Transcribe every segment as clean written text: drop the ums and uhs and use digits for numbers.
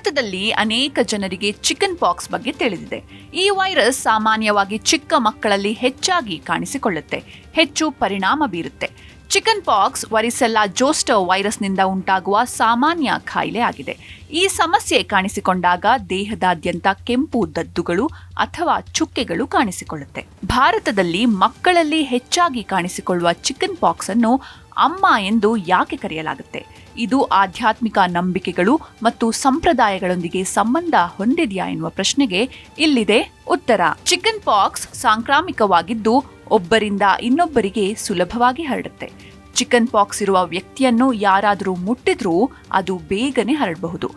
ಭಾರತದಲ್ಲಿ ಅನೇಕ ಜನರಿಗೆ ಚಿಕನ್ ಪಾಕ್ಸ್ ಬಗ್ಗೆ ತಿಳಿದಿದೆ. ಈ ವೈರಸ್ ಸಾಮಾನ್ಯವಾಗಿ ಚಿಕ್ಕ ಮಕ್ಕಳಲ್ಲಿ ಹೆಚ್ಚಾಗಿ ಕಾಣಿಸಿಕೊಳ್ಳುತ್ತೆ, ಹೆಚ್ಚು ಪರಿಣಾಮ ಬೀರುತ್ತೆ. ಚಿಕನ್ ಪಾಕ್ಸ್ ವರಿಸೆಲ್ಲಾ ಜೋಸ್ಟರ್ ವೈರಸ್ನಿಂದ ಉಂಟಾಗುವ ಸಾಮಾನ್ಯ ಕಾಯಿಲೆ ಆಗಿದೆ. ಈ ಸಮಸ್ಯೆ ಕಾಣಿಸಿಕೊಂಡಾಗ ದೇಹದಾದ್ಯಂತ ಕೆಂಪು ದದ್ದುಗಳು ಅಥವಾ ಚುಕ್ಕೆಗಳು ಕಾಣಿಸಿಕೊಳ್ಳುತ್ತೆ. ಭಾರತದಲ್ಲಿ ಮಕ್ಕಳಲ್ಲಿ ಹೆಚ್ಚಾಗಿ ಕಾಣಿಸಿಕೊಳ್ಳುವ ಚಿಕನ್ ಪಾಕ್ಸ್ ಅನ್ನು ಅಮ್ಮ ಎಂದು ಯಾಕೆ ಕರೆಯಲಾಗುತ್ತೆ? ಇದು ಆಧ್ಯಾತ್ಮಿಕ ನಂಬಿಕೆಗಳು ಮತ್ತು ಸಂಪ್ರದಾಯಗಳೊಂದಿಗೆ ಸಂಬಂಧ ಹೊಂದಿದೆಯಾ ಎನ್ನುವ ಪ್ರಶ್ನೆಗೆ ಇಲ್ಲಿದೆ ಉತ್ತರ. ಚಿಕನ್ ಪಾಕ್ಸ್ ಸಾಂಕ್ರಾಮಿಕವಾಗಿದ್ದು ಒಬ್ಬರಿಂದ ಇನ್ನೊಬ್ಬರಿಗೆ ಸುಲಭವಾಗಿ ಹರಡುತ್ತೆ. ಚಿಕನ್ ಪಾಕ್ಸ್ ಇರುವ ವ್ಯಕ್ತಿಯನ್ನು ಯಾರಾದರೂ ಮುಟ್ಟಿದ್ರೂ ಅದು ಬೇಗನೆ ಹರಡಬಹುದು.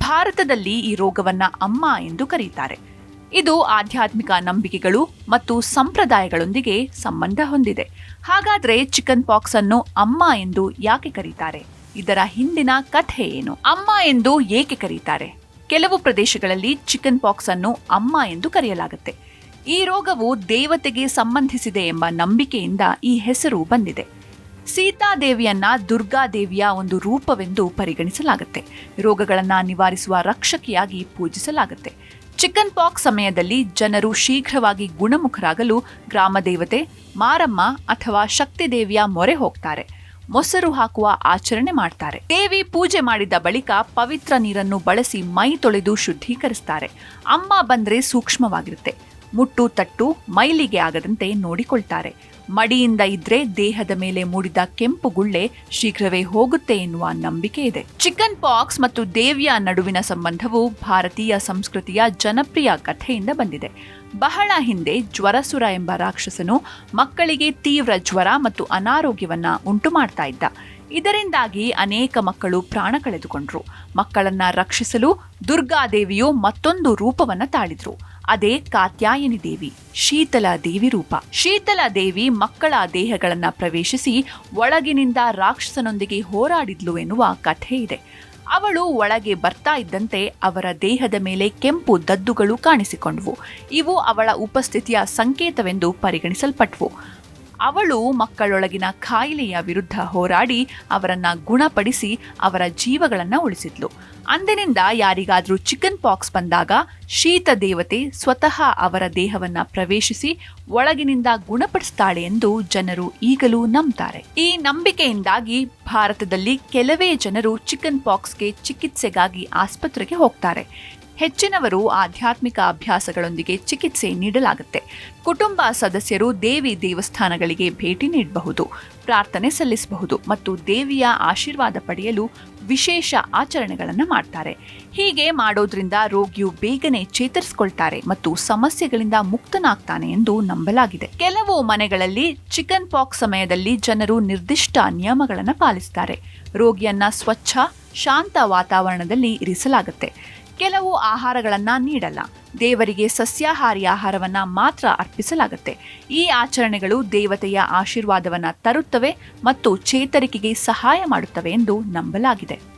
ಭಾರತದಲ್ಲಿ ಈ ರೋಗವನ್ನ ಅಮ್ಮ ಎಂದು ಕರೆಯುತ್ತಾರೆ. ಇದು ಆಧ್ಯಾತ್ಮಿಕ ನಂಬಿಕೆಗಳು ಮತ್ತು ಸಂಪ್ರದಾಯಗಳೊಂದಿಗೆ ಸಂಬಂಧ ಹೊಂದಿದೆ. ಹಾಗಾದ್ರೆ ಚಿಕನ್ ಪಾಕ್ಸ್ ಅನ್ನು ಅಮ್ಮ ಎಂದು ಯಾಕೆ ಕರೀತಾರೆ? ಇದರ ಹಿಂದಿನ ಕಥೆ ಏನು? ಅಮ್ಮ ಎಂದು ಏಕೆ ಕರೀತಾರೆ? ಕೆಲವು ಪ್ರದೇಶಗಳಲ್ಲಿ ಚಿಕನ್ ಪಾಕ್ಸ್ ಅನ್ನು ಅಮ್ಮ ಎಂದು ಕರೆಯಲಾಗುತ್ತೆ. ಈ ರೋಗವು ದೇವತೆಗೆ ಸಂಬಂಧಿಸಿದೆ ಎಂಬ ನಂಬಿಕೆಯಿಂದ ಈ ಹೆಸರು ಬಂದಿದೆ. ಸೀತಾದೇವಿಯನ್ನ ದುರ್ಗಾದೇವಿಯ ಒಂದು ರೂಪವೆಂದು ಪರಿಗಣಿಸಲಾಗುತ್ತೆ. ರೋಗಗಳನ್ನು ನಿವಾರಿಸುವ ರಕ್ಷಕಿಯಾಗಿ ಪೂಜಿಸಲಾಗುತ್ತೆ. ಚಿಕನ್ ಪಾಕ್ಸ್ ಸಮಯದಲ್ಲಿ ಜನರು ಶೀಘ್ರವಾಗಿ ಗುಣಮುಖರಾಗಲು ಗ್ರಾಮ ದೇವತೆ, ಮಾರಮ್ಮ ಅಥವಾ ಶಕ್ತಿ ದೇವಿಯ ಮೊರೆ ಹೋಗ್ತಾರೆ. ಮೊಸರು ಹಾಕುವ ಆಚರಣೆ ಮಾಡ್ತಾರೆ. ದೇವಿ ಪೂಜೆ ಮಾಡಿದ ಬಳಿಕ ಪವಿತ್ರ ನೀರನ್ನು ಬಳಸಿ ಮೈ ತೊಳೆದು ಶುದ್ಧೀಕರಿಸ್ತಾರೆ. ಅಮ್ಮ ಬಂದ್ರೆ ಸೂಕ್ಷ್ಮವಾಗಿರುತ್ತೆ. ಮುಟ್ಟು ತಟ್ಟು ಮೈಲಿಗೆ ಆಗದಂತೆ ನೋಡಿಕೊಳ್ತಾರೆ. ಮಡಿಯಿಂದ ಇದ್ರೆ ದೇಹದ ಮೇಲೆ ಮೂಡಿದ ಕೆಂಪು ಗುಳ್ಳೆ ಶೀಘ್ರವೇ ಹೋಗುತ್ತೆ ಎನ್ನುವ ನಂಬಿಕೆ ಇದೆ. ಚಿಕನ್ ಪಾಕ್ಸ್ ಮತ್ತು ದೇವಿಯ ನಡುವಿನ ಸಂಬಂಧವು ಭಾರತೀಯ ಸಂಸ್ಕೃತಿಯ ಜನಪ್ರಿಯ ಕಥೆಯಿಂದ ಬಂದಿದೆ. ಬಹಳ ಹಿಂದೆ ಜ್ವರಸುರ ಎಂಬ ರಾಕ್ಷಸನು ಮಕ್ಕಳಿಗೆ ತೀವ್ರ ಜ್ವರ ಮತ್ತು ಅನಾರೋಗ್ಯವನ್ನ ಉಂಟು ಮಾಡ್ತಾ ಇದ್ದ. ಇದರಿಂದಾಗಿ ಅನೇಕ ಮಕ್ಕಳು ಪ್ರಾಣ ಕಳೆದುಕೊಂಡ್ರು. ಮಕ್ಕಳನ್ನ ರಕ್ಷಿಸಲು ದುರ್ಗಾದೇವಿಯು ಮತ್ತೊಂದು ರೂಪವನ್ನ ತಾಳಿದ್ರು. ಅದೇ ಕಾತ್ಯಾಯನಿ ದೇವಿ, ಶೀತಲ ದೇವಿ ರೂಪ. ಶೀತಲ ದೇವಿ ಮಕ್ಕಳ ದೇಹಗಳನ್ನ ಪ್ರವೇಶಿಸಿ ಒಳಗಿನಿಂದ ರಾಕ್ಷಸನೊಂದಿಗೆ ಹೋರಾಡಿದ್ಲು ಎನ್ನುವ ಕಥೆ ಇದೆ. ಅವಳು ಒಳಗೆ ಬರ್ತಾ ಇದ್ದಂತೆ ಅವರ ದೇಹದ ಮೇಲೆ ಕೆಂಪು ದದ್ದುಗಳು ಕಾಣಿಸಿಕೊಂಡವು. ಇವು ಅವಳ ಉಪಸ್ಥಿತಿಯ ಸಂಕೇತವೆಂದು ಪರಿಗಣಿಸಲ್ಪಟ್ವು. ಅವಳು ಮಕ್ಕಳೊಳಗಿನ ಕಾಯಿಲೆಯ ವಿರುದ್ಧ ಹೋರಾಡಿ ಅವರನ್ನ ಗುಣಪಡಿಸಿ ಅವರ ಜೀವಗಳನ್ನು ಉಳಿಸಿದ್ಲು. ಅಂದಿನಿಂದ ಯಾರಿಗಾದ್ರೂ ಚಿಕನ್ ಪಾಕ್ಸ್ ಬಂದಾಗ ಶೀತ ದೇವತೆ ಸ್ವತಃ ಅವರ ದೇಹವನ್ನ ಪ್ರವೇಶಿಸಿ ಒಳಗಿನಿಂದ ಗುಣಪಡಿಸ್ತಾಳೆ ಎಂದು ಜನರು ಈಗಲೂ ನಂಬ್ತಾರೆ. ಈ ನಂಬಿಕೆಯಿಂದಾಗಿ ಭಾರತದಲ್ಲಿ ಕೆಲವೇ ಜನರು ಚಿಕನ್ ಪಾಕ್ಸ್ಗೆ ಚಿಕಿತ್ಸೆಗಾಗಿ ಆಸ್ಪತ್ರೆಗೆ ಹೋಗ್ತಾರೆ. ಹೆಚ್ಚಿನವರು ಆಧ್ಯಾತ್ಮಿಕ ಅಭ್ಯಾಸಗಳೊಂದಿಗೆ ಚಿಕಿತ್ಸೆ ನೀಡಲಾಗುತ್ತೆ. ಕುಟುಂಬ ಸದಸ್ಯರು ದೇವಿ ದೇವಸ್ಥಾನಗಳಿಗೆ ಭೇಟಿ ನೀಡಬಹುದು, ಪ್ರಾರ್ಥನೆ ಸಲ್ಲಿಸಬಹುದು ಮತ್ತು ದೇವಿಯ ಆಶೀರ್ವಾದ ಪಡೆಯಲು ವಿಶೇಷ ಆಚರಣೆಗಳನ್ನು ಮಾಡ್ತಾರೆ. ಹೀಗೆ ಮಾಡೋದ್ರಿಂದ ರೋಗಿಯು ಬೇಗನೆ ಚೇತರಿಸಿಕೊಳ್ತಾರೆ ಮತ್ತು ಸಮಸ್ಯೆಗಳಿಂದ ಮುಕ್ತನಾಗ್ತಾನೆ ಎಂದು ನಂಬಲಾಗಿದೆ. ಕೆಲವು ಮನೆಗಳಲ್ಲಿ ಚಿಕನ್ ಪಾಕ್ಸ್ ಸಮಯದಲ್ಲಿ ಜನರು ನಿರ್ದಿಷ್ಟ ನಿಯಮಗಳನ್ನು ಪಾಲಿಸುತ್ತಾರೆ. ರೋಗಿಯನ್ನ ಸ್ವಚ್ಛ, ಶಾಂತ ವಾತಾವರಣದಲ್ಲಿ ಇರಿಸಲಾಗುತ್ತೆ. ಕೆಲವು ಆಹಾರಗಳನ್ನ ನೀಡಲ್ಲ. ದೇವರಿಗೆ ಸಸ್ಯಾಹಾರಿ ಆಹಾರವನ್ನ ಮಾತ್ರ ಅರ್ಪಿಸಲಾಗುತ್ತೆ. ಈ ಆಚರಣೆಗಳು ದೇವತೆಯ ಆಶೀರ್ವಾದವನ್ನ ತರುತ್ತವೆ ಮತ್ತು ಚೇತರಿಕೆಗೆ ಸಹಾಯ ಮಾಡುತ್ತವೆ ಎಂದು ನಂಬಲಾಗಿದೆ.